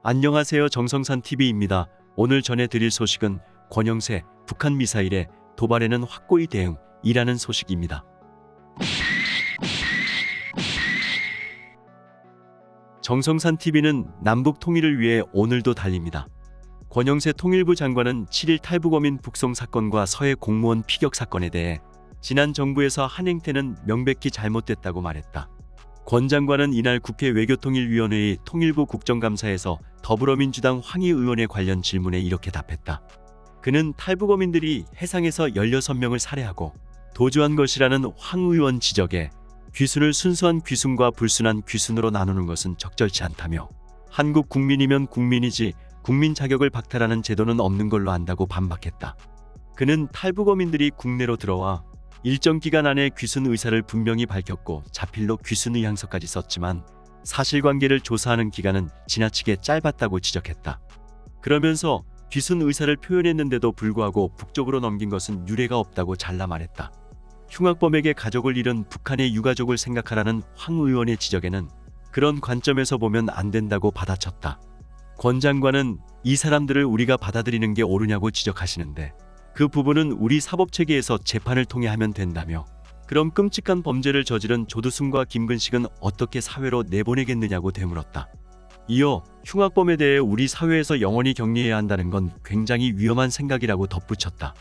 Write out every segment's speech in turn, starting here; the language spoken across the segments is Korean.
안녕하세요. 정성산TV입니다. 오늘 전해드릴 소식은 권영세, 북한 미사일에 도발에는 확고히 대응이라는 소식입니다. 정성산TV는 남북 통일을 위해 오늘도 달립니다. 권영세 통일부 장관은 7일 탈북어민 북송 사건과 서해 공무원 피격 사건에 대해 지난 정부에서 한 행태는 명백히 잘못됐다고 말했다. 권 장관은 이날 국회 외교통일위원회의 통일부 국정감사에서 더불어민주당 황희 의원의 관련 질문에 이렇게 답했다. 그는 탈북어민들이 해상에서 16명을 살해하고 도주한 것이라는 황 의원 지적에 귀순을 순수한 귀순과 불순한 귀순으로 나누는 것은 적절치 않다며 한국 국민이면 국민이지 국민 자격을 박탈하는 제도는 없는 걸로 안다고 반박했다. 그는 탈북어민들이 국내로 들어와 일정 기간 안에 귀순 의사를 분명히 밝혔고 자필로 귀순 의향서까지 썼지만 사실관계를 조사하는 기간은 지나치게 짧았다고 지적했다. 그러면서 귀순 의사를 표현했는데도 불구하고 북쪽으로 넘긴 것은 유례가 없다고 잘라 말했다. 흉악범에게 가족을 잃은 북한의 유가족을 생각하라는 황 의원의 지적에는 그런 관점에서 보면 안 된다고 받아쳤다. 권 장관은 이 사람들을 우리가 받아들이는 게 옳으냐고 지적하시는데 그 부분은 우리 사법체계에서 재판을 통해 하면 된다며 그럼 끔찍한 범죄를 저지른 조두순과 김근식은 어떻게 사회로 내보내겠느냐고 되물었다. 이어 흉악범에 대해 우리 사회에서 영원히 격리해야 한다는 건 굉장히 위험한 생각이라고 덧붙였다.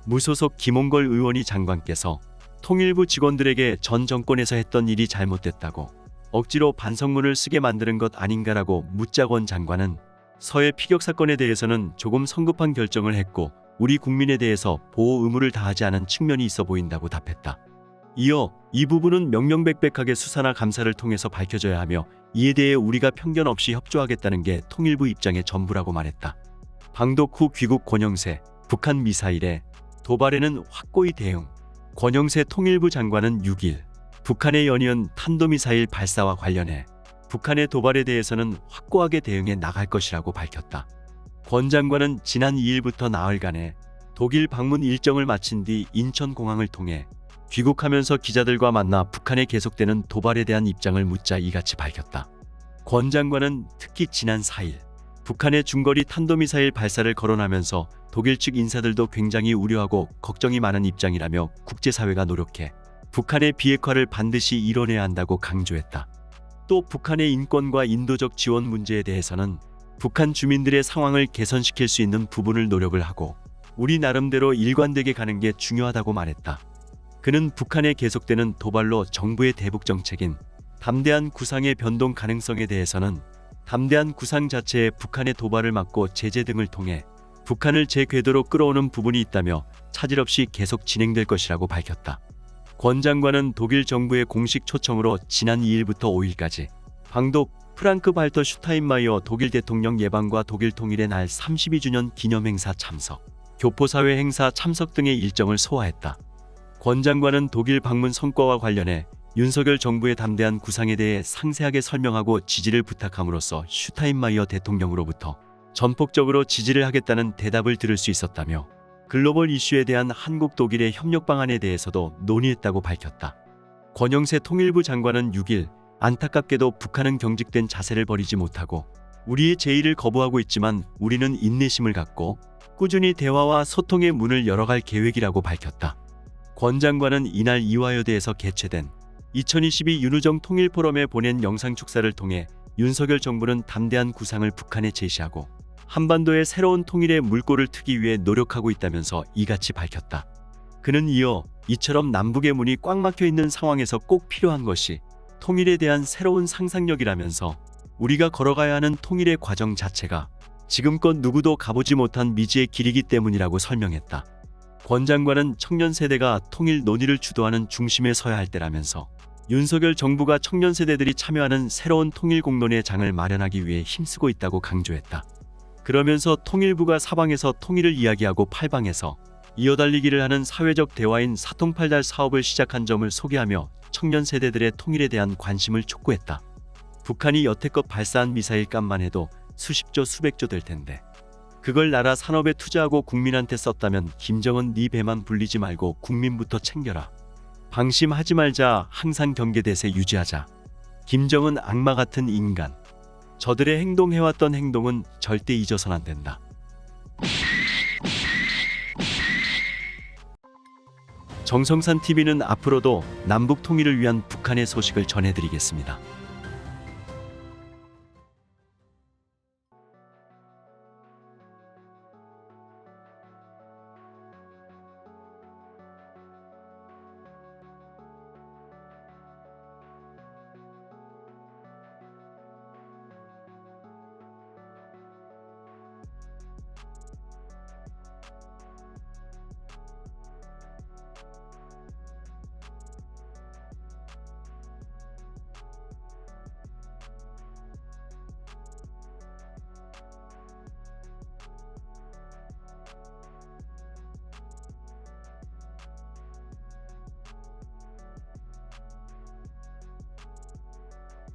무소속 김홍걸 의원이 장관께서 통일부 직원들에게 전 정권에서 했던 일이 잘못됐다고 억지로 반성문을 쓰게 만드는 것 아닌가라고 묻자 권 장관은 서해 피격 사건에 대해서는 조금 성급한 결정을 했고 우리 국민에 대해서 보호 의무를 다하지 않은 측면이 있어 보인다고 답했다. 이어 이 부분은 명명백백하게 수사나 감사를 통해서 밝혀져야 하며 이에 대해 우리가 편견 없이 협조하겠다는 게 통일부 입장의 전부라고 말했다. 방독 후 귀국 권영세, 북한 미사일에 도발에는 확고히 대응. 권영세 통일부 장관은 6일 북한의 연이은 탄도미사일 발사와 관련해 북한의 도발에 대해서는 확고하게 대응해 나갈 것이라고 밝혔다. 권 장관은 지난 2일부터 나흘간의 독일 방문 일정을 마친 뒤 인천공항을 통해 귀국하면서 기자들과 만나 북한에 계속되는 도발에 대한 입장을 묻자 이같이 밝혔다. 권 장관은 특히 지난 4일 북한의 중거리 탄도미사일 발사를 거론하면서 독일 측 인사들도 굉장히 우려하고 걱정이 많은 입장이라며 국제사회가 노력해 북한의 비핵화를 반드시 이뤄내야 한다고 강조했다. 또 북한의 인권과 인도적 지원 문제에 대해서는 북한 주민들의 상황을 개선시킬 수 있는 부분을 노력을 하고 우리 나름대로 일관되게 가는 게 중요하다고 말했다. 그는 북한의 계속되는 도발로 정부의 대북 정책인 담대한 구상의 변동 가능성에 대해서는 담대한 구상 자체에 북한의 도발을 막고 제재 등을 통해 북한을 제 궤도로 끌어오는 부분이 있다며 차질 없이 계속 진행될 것이라고 밝혔다. 권 장관은 독일 정부의 공식 초청으로 지난 2일부터 5일까지 방독 프랑크 발터 슈타인마이어 독일 대통령 예방과 독일 통일의 날 32주년 기념행사 참석, 교포사회 행사 참석 등의 일정을 소화했다. 권 장관은 독일 방문 성과와 관련해 윤석열 정부의 담대한 구상에 대해 상세하게 설명하고 지지를 부탁함으로써 슈타인마이어 대통령으로부터 전폭적으로 지지를 하겠다는 대답을 들을 수 있었다며 글로벌 이슈에 대한 한국 독일의 협력 방안에 대해서도 논의했다고 밝혔다. 권영세 통일부 장관은 6일 안타깝게도 북한은 경직된 자세를 버리지 못하고 우리의 제의를 거부하고 있지만 우리는 인내심을 갖고 꾸준히 대화와 소통의 문을 열어갈 계획이라고 밝혔다. 권 장관은 이날 이화여대에서 개최된 2022 윤우정 통일포럼에 보낸 영상 축사를 통해 윤석열 정부는 담대한 구상을 북한에 제시하고 한반도의 새로운 통일의 물꼬를 트기 위해 노력하고 있다면서 이같이 밝혔다. 그는 이어 이처럼 남북의 문이 꽉 막혀 있는 상황에서 꼭 필요한 것이 통일에 대한 새로운 상상력이라면서 우리가 걸어가야 하는 통일의 과정 자체가 지금껏 누구도 가보지 못한 미지의 길이기 때문이라고 설명했다. 권 장관은 청년 세대가 통일 논의를 주도하는 중심에 서야 할 때라면서 윤석열 정부가 청년 세대들이 참여하는 새로운 통일 공론의 장을 마련하기 위해 힘쓰고 있다고 강조했다. 그러면서 통일부가 사방에서 통일을 이야기하고 팔방에서 이어달리기를 하는 사회적 대화인 사통팔달 사업을 시작한 점을 소개하며 청년 세대들의 통일에 대한 관심을 촉구했다. 북한이 여태껏 발사한 미사일 값만 해도 수십조 수백조 될 텐데 그걸 나라 산업에 투자하고 국민한테 썼다면 김정은 네 배만 불리지 말고 국민부터 챙겨라. 방심하지 말자. 항상 경계대세 유지하자. 김정은 악마 같은 인간. 저들의 행동해왔던 행동은 절대 잊어서는 안 된다. 정성산 TV는 앞으로도 남북 통일을 위한 북한의 소식을 전해드리겠습니다.